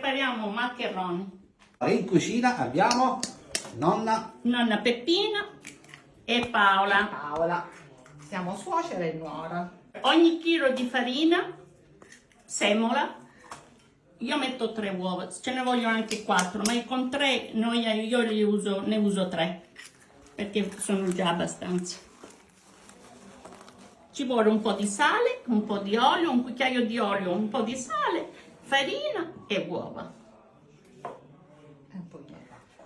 prepariamo maccheroni. In cucina abbiamo Nonna Peppina e Paola. Paola. Siamo suocera e nuora. Ogni chilo di farina, semola, io metto 3 uova, ce ne vogliono anche 4, ma con 3 io ne uso 3, perché sono già abbastanza. Ci vuole un po' di sale, un po' di olio, un cucchiaio di olio, un po' di sale, farina e uova. E un pochino d'acqua.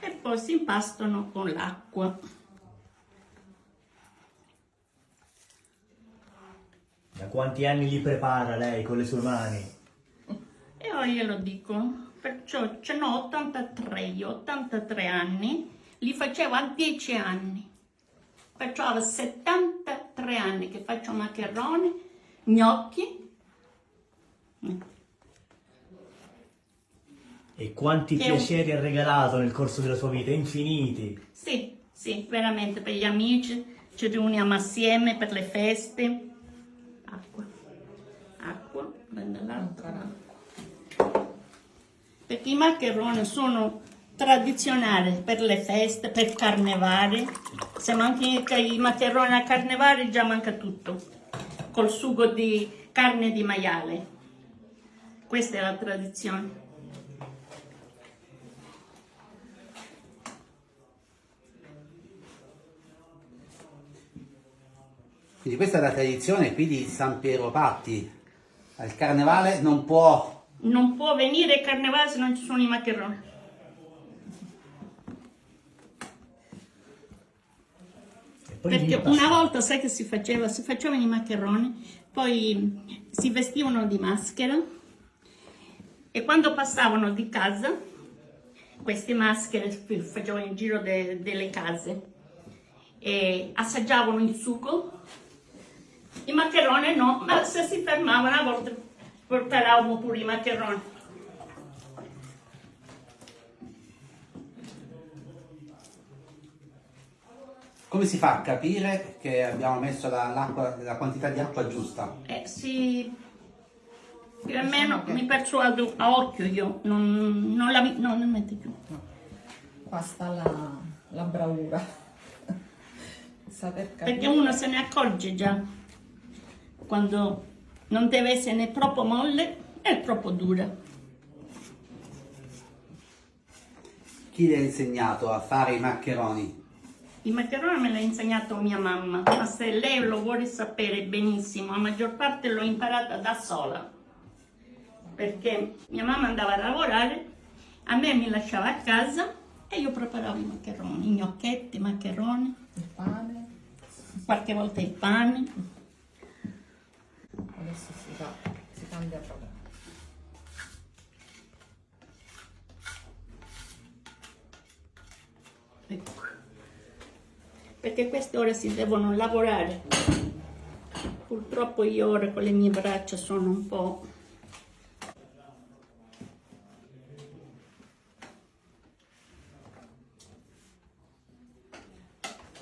E poi si impastano con l'acqua. Da quanti anni li prepara lei con le sue mani? E ora glielo dico, perciò ce n'ho 83, io 83 anni, li facevo a 10 anni. Perciò ho 73 anni che faccio maccheroni, gnocchi. E quanti Che piaceri ha regalato nel corso della sua vita? Infiniti. Sì, sì, veramente per gli amici, ci riuniamo assieme per le feste. Acqua, prende l'acqua. Ancora acqua. Perché i maccheroni sono tradizionali per le feste, per carnevale. Se manchi i maccheroni a carnevale già manca tutto. Col sugo di carne di maiale. Questa è la tradizione. Quindi questa è la tradizione qui di San Piero Patti. Al carnevale non può... Non può venire il carnevale se non ci sono i maccheroni. E poi Perché l'impasto. una volta, sai che si faceva? Si facevano i maccheroni, poi si vestivano di maschera e quando passavano di casa, queste maschere facevano il giro delle case e assaggiavano il sugo. I maccheroni no, ma se si fermavano a volte preparavamo pure i maccheroni. Come si fa a capire che abbiamo messo la quantità di acqua giusta? Più o meno mi persuado a occhio io, non la metti più. Qua sta la bravura. Saper capire. Perché uno se ne accorge già quando non deve essere né troppo molle né troppo dura. Chi le ha insegnato a fare i maccheroni? Il maccherone me l'ha insegnato mia mamma, ma se lei lo vuole sapere benissimo, la maggior parte l'ho imparata da sola. Perché mia mamma andava a lavorare, a me mi lasciava a casa e io preparavo i maccheroni, i gnocchetti, i maccheroni, Il pane. qualche volta il pane. Adesso si cambia proprio. Ecco. Perché queste ore si devono lavorare. Purtroppo io ora con le mie braccia sono un po'...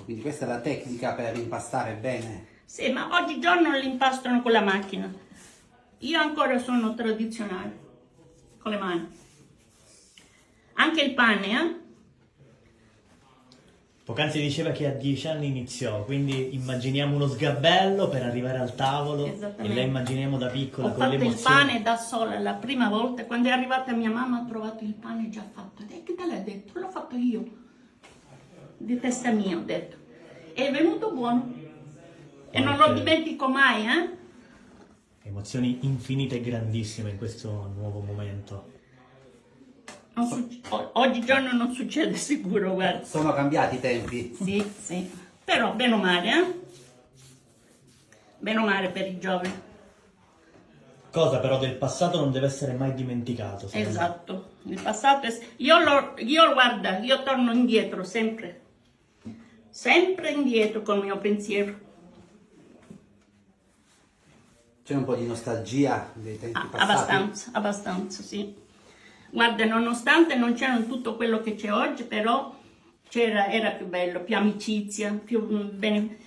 Quindi questa è la tecnica per impastare bene. Sì, ma oggigiorno li impastano con la macchina. Io ancora sono tradizionale, con le mani. Anche il pane, eh? Poc'anzi diceva che a 10 anni iniziò, quindi immaginiamo uno sgabello per arrivare al tavolo e Esattamente. la immaginiamo da piccola Ho con fatto il l'emozione. pane da sola la prima volta. Quando è arrivata mia mamma ha trovato il pane già fatto. E che te l'ha detto? L'ho fatto io. Di testa mia, ho detto. È venuto buono. E non lo dimentico mai, eh? Emozioni infinite e grandissime in questo nuovo momento. Oggigiorno non succede sicuro, guarda. Sono cambiati i tempi. Sì, sì. Però bene o male, eh? Bene o male per i giovani. Cosa però del passato non deve essere mai dimenticato. secondo me. Esatto. Il passato è... guarda, io torno indietro sempre. Sempre indietro col mio pensiero. C'è un po' di nostalgia dei tempi passati. Abbastanza, sì. Guarda, nonostante non c'era tutto quello che c'è oggi, però era più bello, più amicizia, più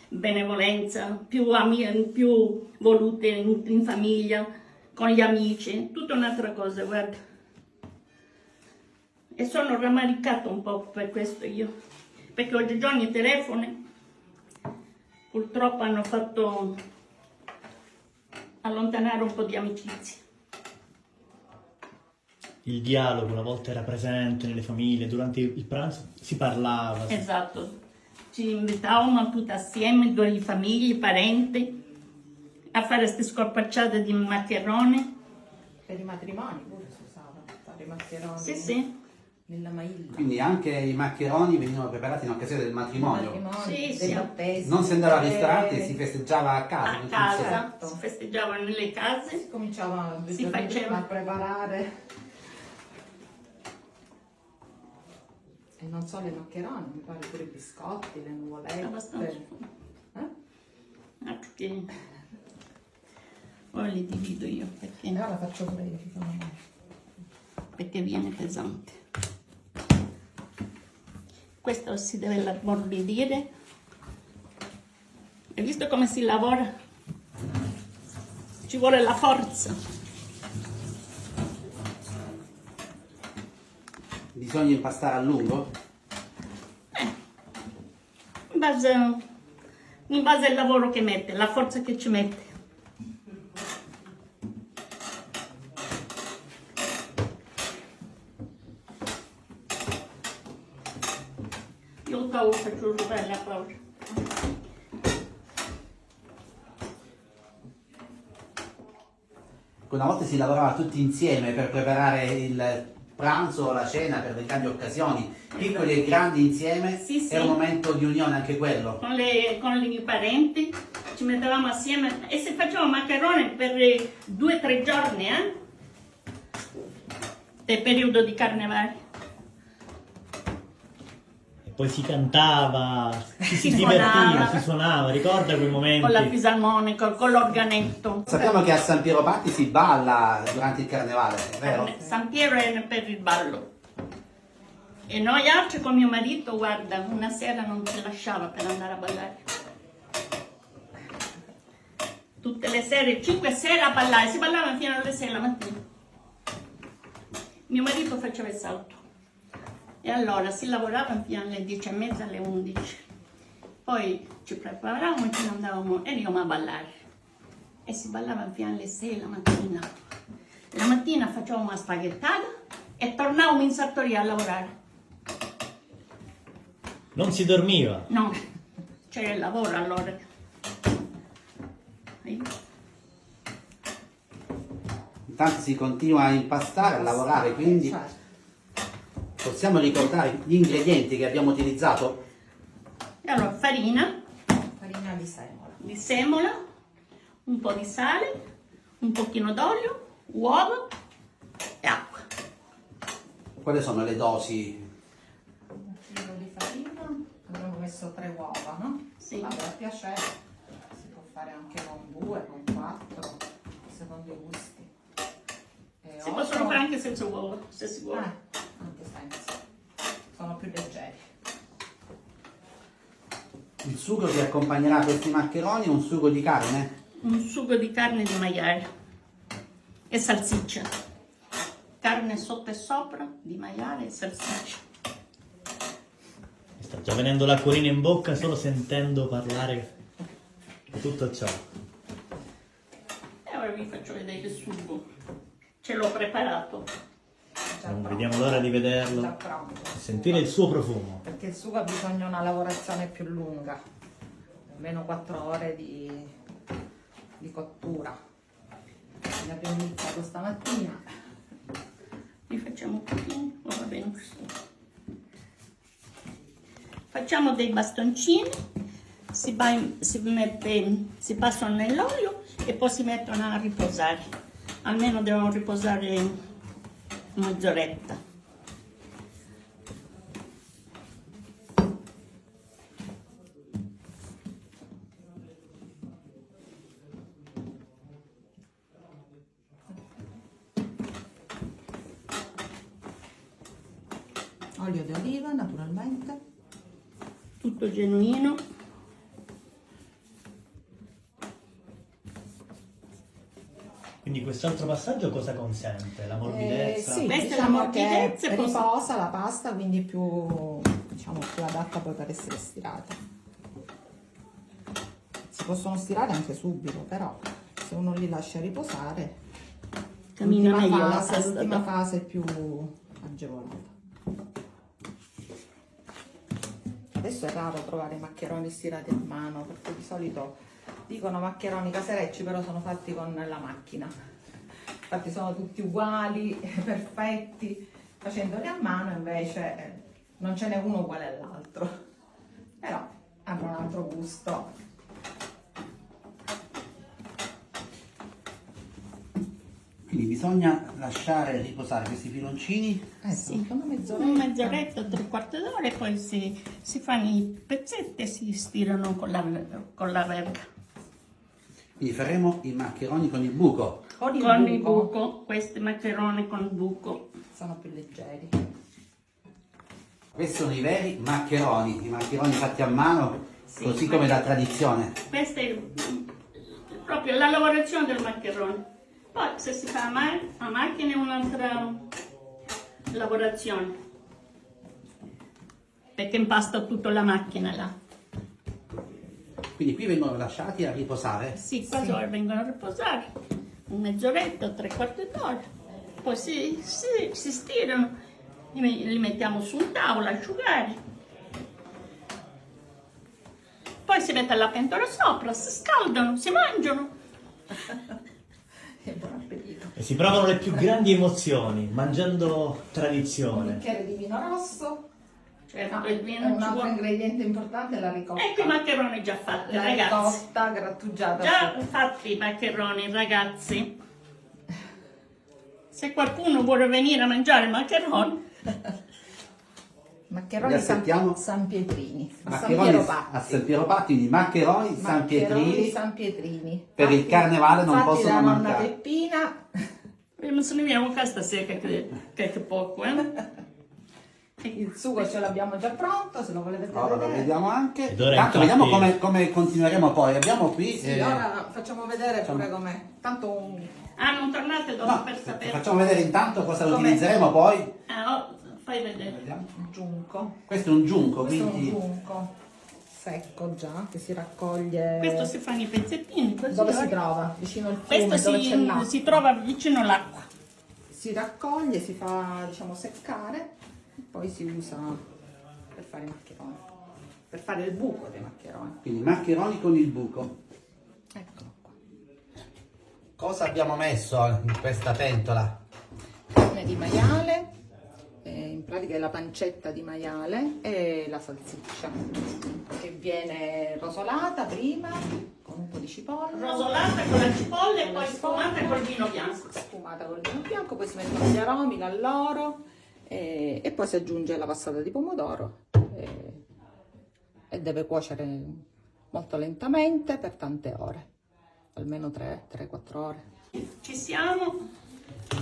benevolenza, più volute in famiglia, con gli amici, tutta un'altra cosa, guarda. E sono rammaricato un po' per questo io, perché oggigiorno i telefoni purtroppo hanno fatto allontanare un po' di amicizie. Il dialogo una volta era presente nelle famiglie, durante il pranzo si parlava. Esatto, ci invitavamo tutti assieme, due famiglie, parenti, a fare queste scorpacciate di maccheroni. Per i matrimoni pure si usava fare i maccheroni. Sì, sì. Nella mailla. Quindi anche i maccheroni venivano preparati in occasione del matrimonio. Sì, Dei sì. battesimi. Non si andava al ristorante, si festeggiava a casa. A tutti casa, insieme. Certo. si festeggiavano nelle case. Si cominciava due Si giorni faceva. prima a preparare. E non solo i maccheroni, mi pare pure i biscotti, le Abbastanza. nuvolette. Perché ora li divido io E perché, ora faccio pure io, secondo me. perché viene pesante. Questo si deve ammorbidire. Hai visto come si lavora? Ci vuole la forza. Bisogna impastare a lungo? In base al lavoro che mette, la forza che ci mette. Io faccio rubare la pausa. Una volta si lavorava tutti insieme per preparare il pranzo o la cena per le grandi occasioni, piccoli e grandi insieme, Sì, sì. era un momento di unione anche quello. Con i miei parenti ci mettevamo assieme e si faceva maccheroni per 2 o 3 giorni, del periodo di carnevale. E poi si cantava, si Si divertiva, suonava. si suonava, ricorda quei momenti? Con la fisarmonica, con l'organetto. Sappiamo che a San Piero Patti si balla durante il carnevale, è vero? San Piero è per il ballo. E noi altri con mio marito, guarda, una sera non ci lasciava per andare a ballare. Tutte le sere, 5 sere a ballare, si ballava fino alle 6 la mattina. Mio marito faceva il salto. E allora si lavorava fino alle 10:30, alle 11. Poi ci preparavamo e ce ne andavamo e andiamo a ballare. E si ballava fino alle 6 la mattina. La mattina facevamo una spaghettata e tornavamo in sartoria a lavorare. Non si dormiva. No, c'era il lavoro allora. Intanto si continua a impastare, a lavorare, quindi Certo. possiamo ricordare gli ingredienti che abbiamo utilizzato. E allora farina Farina di semola. semola, un po' di sale, un pochino d'olio, uova e acqua. Quali sono le dosi? Un chilo di farina. Abbiamo messo 3 uova, no? Sì. Vabbè, a piacere. Si può fare anche con 2, con 4, secondo i gusti. E Si possono fare anche senza uova, se si vuole. anche senza. Sono più leggeri. Il sugo che accompagnerà questi maccheroni è un sugo di carne? Un sugo di carne di maiale e salsiccia. Carne sotto e sopra di maiale e salsiccia. Mi sta già venendo l'acquolina in bocca solo sentendo parlare di tutto ciò. E ora vi faccio vedere il sugo. Ce l'ho preparato. Già Non pronto. vediamo l'ora di Già vederlo, pronto. sentire il suo profumo. Perché il sugo ha bisogno di una lavorazione più lunga, almeno 4 ore di cottura. Quindi abbiamo iniziato stamattina. Li facciamo un pochino, va bene così. Facciamo dei bastoncini, si passano nell'olio e poi si mettono a riposare. Almeno devono riposare mezz'oretta. Olio di oliva naturalmente. Tutto genuino. Quindi quest'altro passaggio cosa consente? La morbidezza? Sì, Questa è la diciamo che morbidezza e poi- riposa la pasta, quindi più, diciamo, più adatta poi per essere stirata. Si possono stirare anche subito, però se uno li lascia riposare, Cammina l'ultima meglio la fase, pasta. l'ultima fase è più agevolata. Adesso è raro trovare i maccheroni stirati a mano, perché di solito dicono maccheroni caserecci, però sono fatti con la macchina. Infatti sono tutti uguali, perfetti. Facendoli a mano invece non ce n'è uno uguale all'altro, però hanno un altro gusto. Quindi bisogna lasciare riposare questi filoncini. Sì, come mezz'ora. Un mezz'oretta, 3/4 d'ora e poi si fanno i pezzetti e si stirano con la verga. Quindi faremo i maccheroni con il buco. Con Con il il buco buco, questi maccheroni con il buco. sono più leggeri. Questi sono i veri maccheroni, i maccheroni fatti a mano, Sì, così come da tradizione. Questa è proprio la lavorazione del maccherone. Poi se si fa a macchina è un'altra lavorazione, perché impasta tutta la macchina là. Quindi qui vengono lasciati a riposare. Sì, quasi ora vengono a riposare, un mezz'oretta, 3/4 d'ora, poi si stirano, li mettiamo su un tavolo a asciugare, poi si mette la pentola sopra, si scaldano, si mangiano. E buon appetito. E si provano le più grandi emozioni mangiando Un tradizione. bicchiere di vino rosso. Certo, Ah, il vino un ci altro vuole. ingrediente importante è la ricotta. Ecco i maccheroni già fatti, La ragazzi. ricotta grattugiata. Già fatti i maccheroni, ragazzi. Se qualcuno vuole venire a mangiare i maccheroni, Maccheroni Li aspettiamo. San Pietrini. A San Maccheroni Piero a Patti. San Piero Patti, quindi maccheroni San Maccheroni Pietrini. San Pietrini. Per il carnevale non fatti possono da nonna mancare. Peppina. non se ne viene a casa stasera che poco, Il sugo ce l'abbiamo già pronto, se lo volete Ora lo vedere. vediamo anche. Ed ora Tanto infatti- vediamo come continueremo poi. Abbiamo qui. Sì, ora facciamo vedere pure com'è. Tanto un... Ah, non tornate dopo no, per sapere. facciamo vedere intanto cosa Com'è? utilizzeremo poi. Fai vedere. Vediamo. giunco. Questo è un giunco, Questo è un quindi giunco secco già, che si raccoglie. Questo si fanno i pezzettini. Così. Dove si trova? Vicino al fiume, Questo dove c'è l'acqua. si trova vicino all'acqua. Si raccoglie, si fa, diciamo, seccare, e poi si usa per fare i maccheroni, per fare il buco dei maccheroni. quindi maccheroni con il buco. Eccolo qua. Cosa abbiamo messo in questa pentola? Carne di maiale, in pratica è la pancetta di maiale e la salsiccia che viene rosolata prima con un po' di cipolla. Rosolata con la cipolla e Con la poi cipolla. sfumata col vino bianco. Sfumata col vino bianco, poi si mettono gli aromi, l'alloro e poi si aggiunge la passata di pomodoro e deve cuocere molto lentamente per tante ore, almeno 3-4 ore. Ci siamo,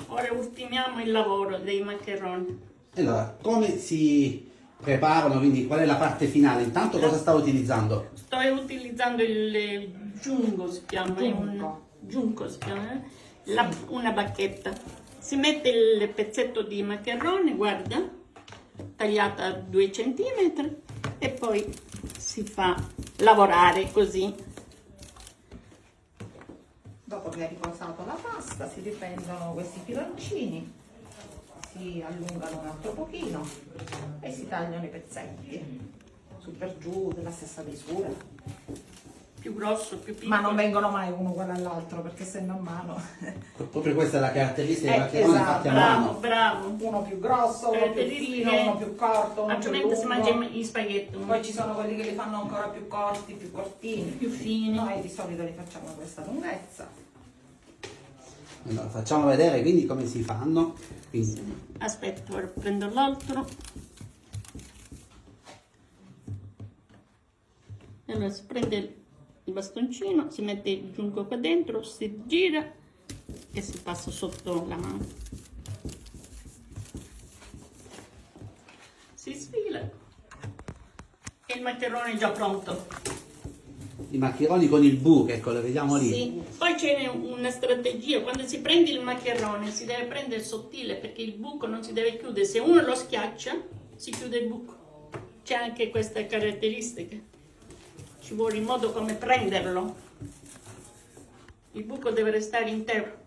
ora ultimiamo il lavoro dei maccheroni. Allora, come si preparano? Quindi qual è la parte finale? Intanto cosa sta utilizzando? Sto utilizzando il giungo, si chiama, è un Giunco. giunco si chiama, una bacchetta. Si mette il pezzetto di maccherone, guarda, tagliata a 2 cm e poi si fa lavorare così. Dopo che è riposato la pasta si riprendono questi filoncini, si allungano un altro pochino e si tagliano i pezzetti su per giù della stessa misura, Più grosso, più piccolo. ma non vengono mai uno uguale all'altro perché essendo a mano Proprio questa è la caratteristica dei maccheroni esatto, fatti a Bravo, mano. bravo. uno più grosso, uno più Caratteristiche- fino, uno più corto, uno più Altrimenti si lungo. mangia gli spaghetti. Poi ci sono quelli che li fanno ancora più corti, più cortini, più fini. noi di solito li facciamo a questa lunghezza. Allora, facciamo vedere quindi come si fanno. Quindi, Aspetta, ora prendo l'altro. Allora si prende il bastoncino, si mette il giunco qua dentro, si gira e si passa sotto la mano. Si sfila e il maccherone è già pronto. i maccheroni con il buco, ecco, lo vediamo lì. Sì. Poi c'è una strategia, quando si prende il maccherone si deve prendere sottile perché il buco non si deve chiudere, se uno lo schiaccia si chiude il buco. C'è anche questa caratteristica, ci vuole il modo come prenderlo, il buco deve restare intero.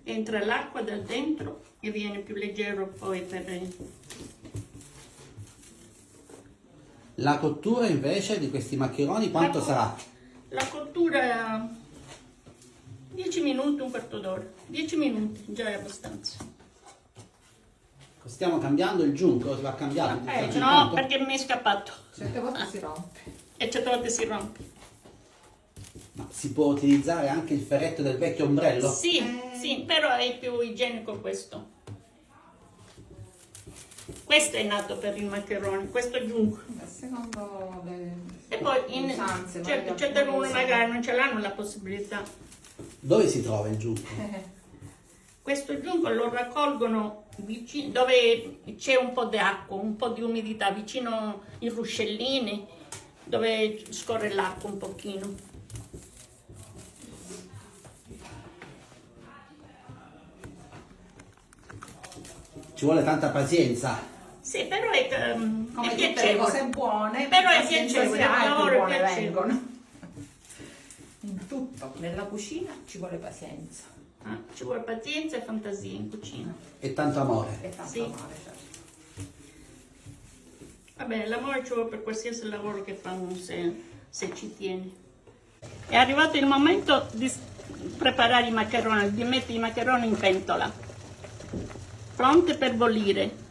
Entra l'acqua da dentro e viene più leggero poi per... La cottura invece di questi maccheroni quanto sarà? La cottura 10 minuti, un quarto d'ora. 10 minuti, già è abbastanza. Stiamo cambiando il giunco, va cambiato? No, perché mi è scappato. Certe volte si rompe. E certe volte si rompe. Ma si può utilizzare anche il ferretto del vecchio ombrello? Sì, sì, però è più igienico questo. Questo è nato per il maccherone, questo è giunco. Secondo le E poi usanze, c'è da uno magari non ce l'hanno la possibilità. Dove si trova il giunco? Questo giunco lo raccolgono vicino, dove c'è un po' di acqua, un po' di umidità, vicino i ruscellini, dove scorre l'acqua un pochino. Ci vuole tanta pazienza. Sì, però è come tutte le piacevole. cose buone, Però è pazienza piacevole, si ha, il e lavoro più è buone piacevole. vengono. In tutto, nella cucina ci vuole pazienza Ci vuole pazienza e fantasia in cucina. E tanto amore. e tanto Sì. amore, certo. Vabbè, l'amore ci vuole per qualsiasi lavoro che fanno se ci tieni. È arrivato il momento di preparare i maccheroni, di mettere i maccheroni in pentola, pronte per bollire.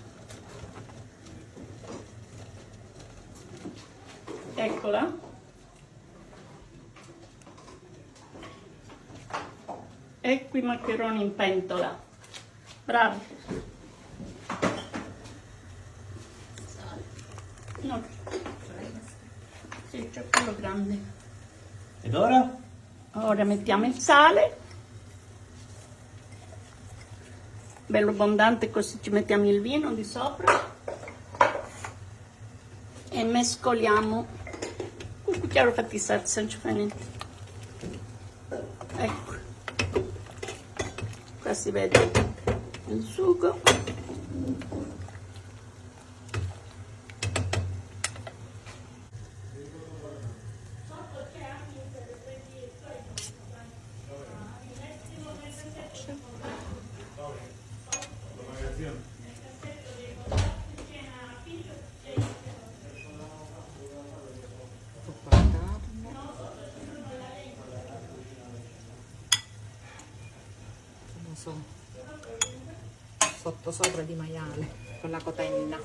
Eccola. Ecco i maccheroni in pentola. Bravi. No. Sì, c'è quello grande. Ed ora? Ora mettiamo il sale. Bello abbondante, così ci mettiamo il vino di sopra. E mescoliamo. Un cucchiaio fatti salsa, non ci fa niente. Ecco. Qua si vede il sugo. Sotto sopra di maiale con la cotenna.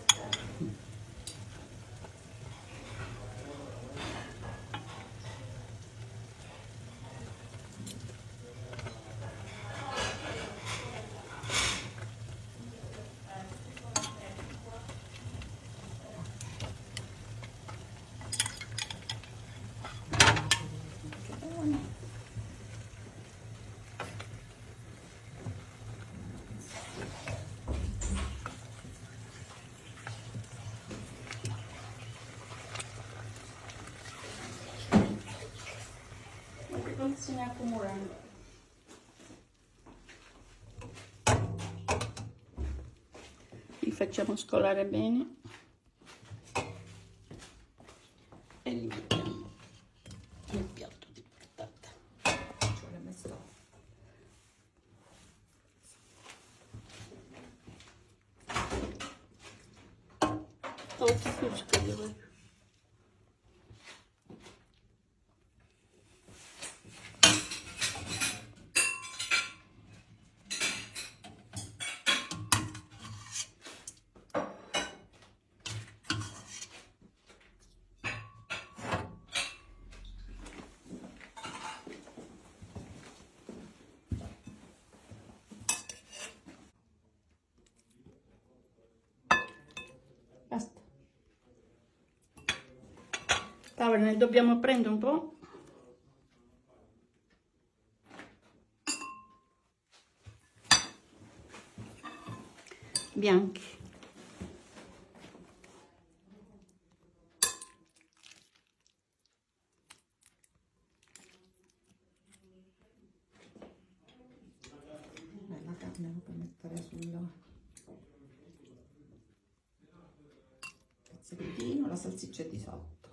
Non si ne accumulano. Li facciamo scolare bene e li mettiamo nel piatto di patata. Ci vuole messo. Oh, che cosa che devo... Basta. Paola, ne dobbiamo prendere un po'. Bianchi. mettere sul pezzettino, la salsiccia è di sotto.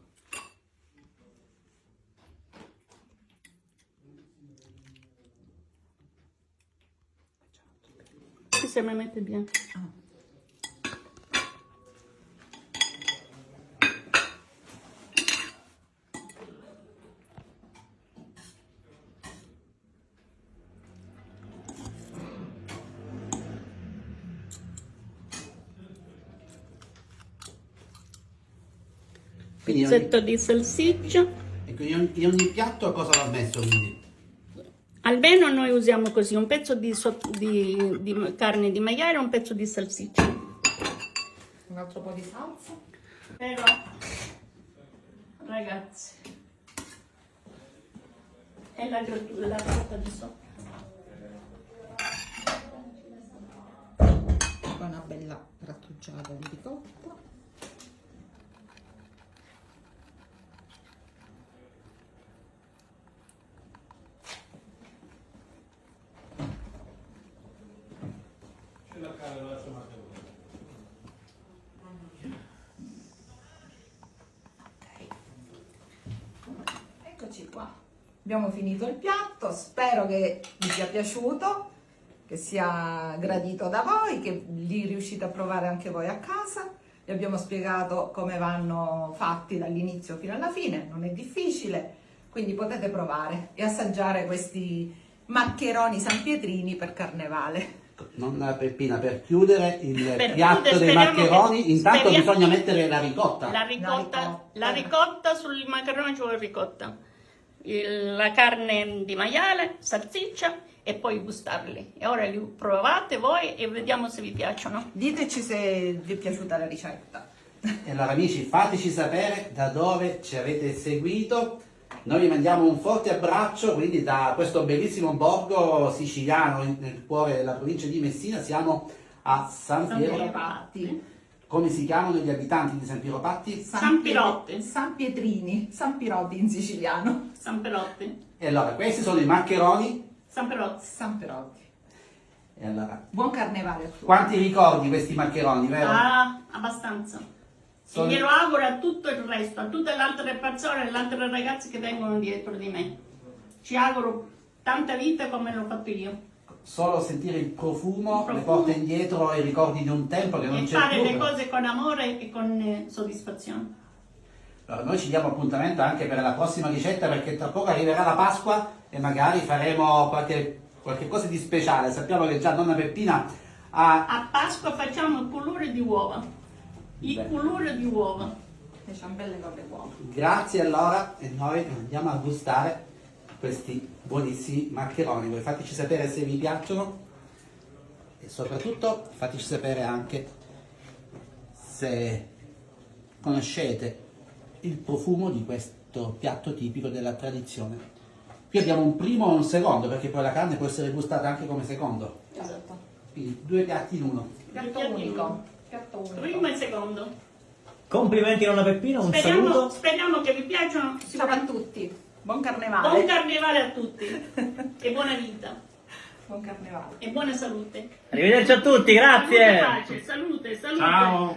Qui se me mette bien. Quindi Pezzetto di salsiccia. e quindi in ogni piatto cosa va messo quindi? Almeno noi usiamo così un pezzo di carne di maiale e un pezzo di salsiccia. Un altro po' di salsa. Però, ragazzi, è la ricotta di sopra. Poi una bella grattugiata di ricotta. Eccoci qua, abbiamo finito il piatto, spero che vi sia piaciuto, che sia gradito da voi, che li riuscite a provare anche voi a casa. Vi abbiamo spiegato come vanno fatti dall'inizio fino alla fine, non è difficile, quindi potete provare e assaggiare questi maccheroni sanpietrini per carnevale. Nonna Peppina, per chiudere il Per piatto chiudere, dei speriamo maccheroni, che- intanto speriamo- bisogna mettere la ricotta. La ricotta sul macaroni ci vuole ricotta. La carne di maiale, salsiccia e poi gustarli. E ora li provate voi e vediamo se vi piacciono. Diteci se vi è piaciuta la ricetta. E allora amici, fateci sapere da dove ci avete seguito. Noi vi mandiamo un forte abbraccio, quindi da questo bellissimo borgo siciliano nel cuore della provincia di Messina. Siamo a San Piero. Patti. Come si chiamano gli abitanti di San Piero Patti? San Pirotti. San Pietrini, San Pirotti in siciliano. San Perotti. E allora, questi sono i maccheroni. San Perotti. San Pirotti. E allora, Buon carnevale a tutti. quanti ricordi questi maccheroni, vero? Ah, abbastanza. Sono- E glielo auguro a tutto il resto, a tutte le altre persone e le altre ragazze che vengono dietro di me. Ci auguro tanta vita come l'ho fatto io. Solo sentire il profumo, Il profumo. le porta indietro ai ricordi di un tempo che non E c'è fare più. le cose con amore e con soddisfazione. Allora, noi ci diamo appuntamento anche per la prossima ricetta perché tra poco arriverà la Pasqua e magari faremo qualche cosa di speciale. Sappiamo che già nonna Peppina ha... A Pasqua facciamo il colore di uova. Il Bene. colore di uova. Le ciambelle con le uova. Grazie allora e noi andiamo a gustare questi buonissimi maccheroni. Voi fateci sapere se vi piacciono e soprattutto fateci sapere anche se conoscete il profumo di questo piatto tipico della tradizione. Qui abbiamo un primo e un secondo perché poi la carne può essere gustata anche come secondo. Esatto. Quindi 2 piatti in uno. Piatto unico. Piatto unico. Primo e secondo. Complimenti nonna Peppina, un saluto. Speriamo che vi piacciono. Ciao a tutti. Buon carnevale. Buon carnevale a tutti. E buona vita. Buon carnevale. E buona salute. Arrivederci a tutti, grazie. Salute, pace, salute, salute. Ciao.